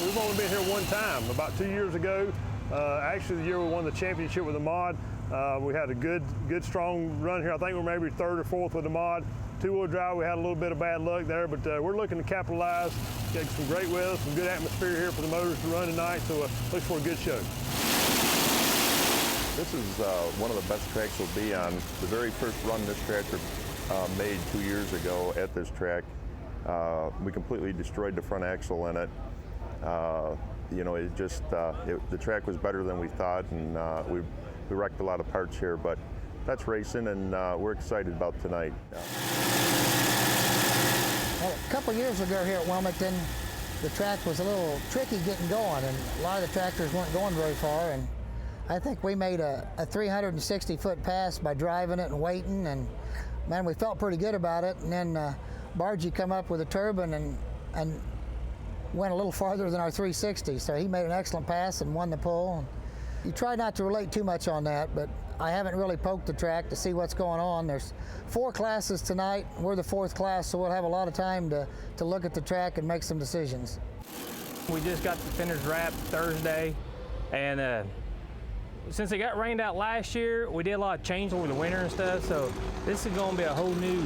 We've only been here one time, about 2 years ago. Actually, the year we won the championship with the mod. We had a good, strong run here. I think we're maybe third or fourth with the mod. Two-wheel drive, we had a little bit of bad luck there, but we're looking to capitalize, get some great weather, some good atmosphere here for the motors to run tonight, so look for a good show. This is one of the best tracks we'll be on. The very first run this tractor made 2 years ago at this track, we completely destroyed the front axle in it. You know, it just, the track was better than we thought, and we wrecked a lot of parts here, but that's racing, and we're excited about tonight. Well, a couple years ago here at Wilmington, the track was a little tricky getting going, and a lot of the tractors weren't going very far, and I think we made a 360-foot pass by driving it and waiting, and man, we felt pretty good about it. And then Bargy come up with a turbine and went a little farther than our 360, so he made an excellent pass and won the pole. You try not to relate too much on that, but I haven't really poked the track to see what's going on. There's 4 classes tonight. We're the 4th class, so we'll have a lot of time to look at the track and make some decisions. We just got the finish wrap Thursday, and since it got rained out last year, we did a lot of change over the winter and stuff, so this is going to be a whole new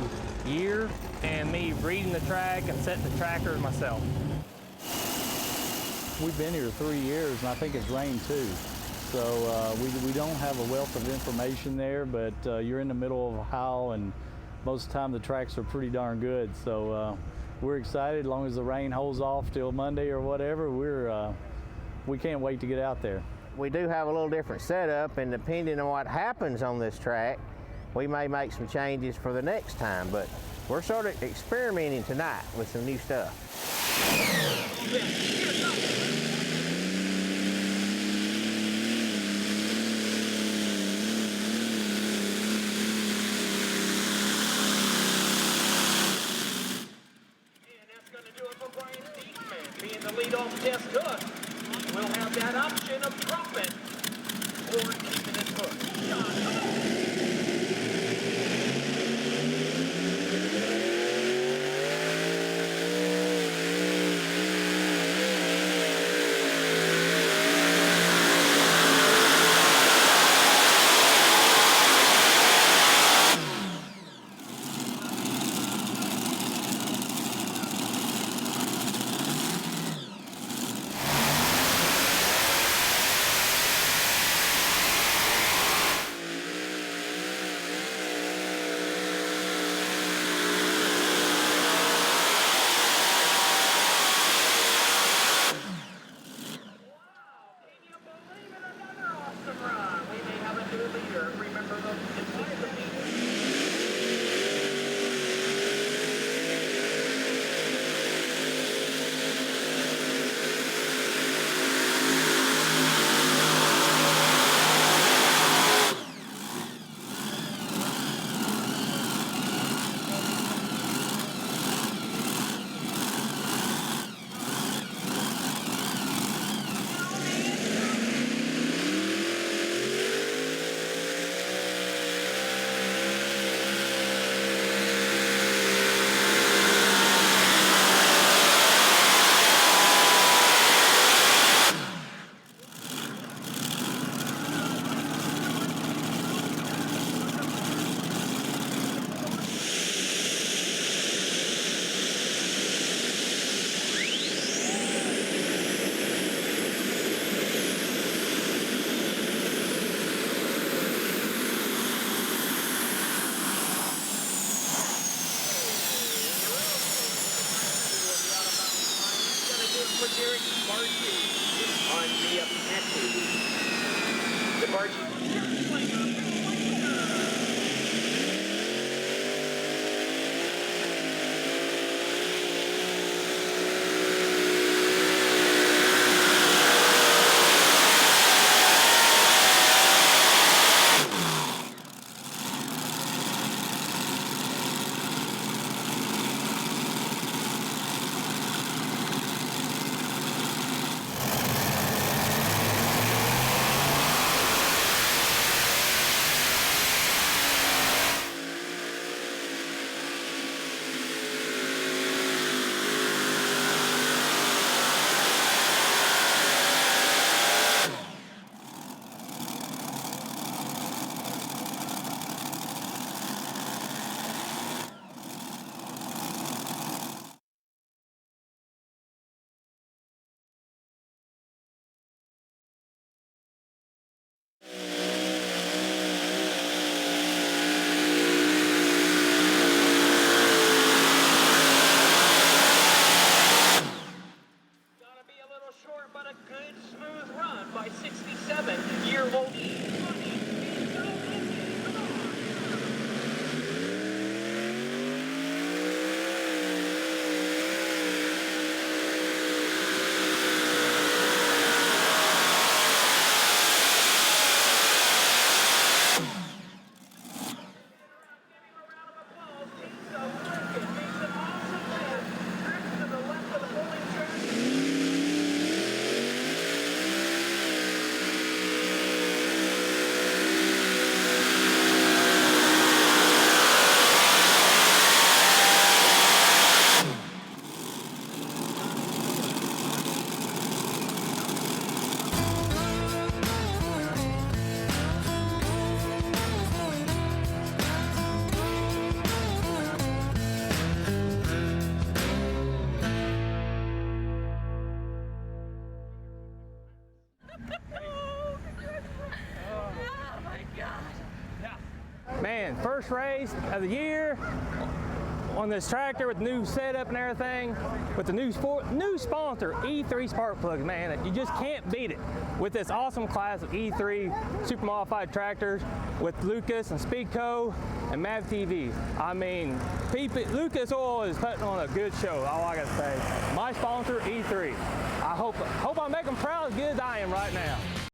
year, and me reading the track and setting the tracker myself. We've been here 3 years, and I think it's rained too. So we don't have a wealth of information there, but you're in the middle of Ohio, and most of the time the tracks are pretty darn good. So we're excited. As long as the rain holds off till Monday or whatever, we can't wait to get out there. We do have a little different setup, and depending on what happens on this track, we may make some changes for the next time, but we're sort of experimenting tonight with some new stuff. Being the lead-off test hook, we'll have that option of dropping or keeping it hooked. On the man, first race of the year on this tractor with new setup and everything, with the new sponsor, E3 spark plugs, man. You just can't beat it with this awesome class of E3 super modified tractors with Lucas and Speedco and Mav TV. I mean, Lucas Oil is putting on a good show, all I gotta say. My sponsor, E3. I hope I make them proud as good as I am right now.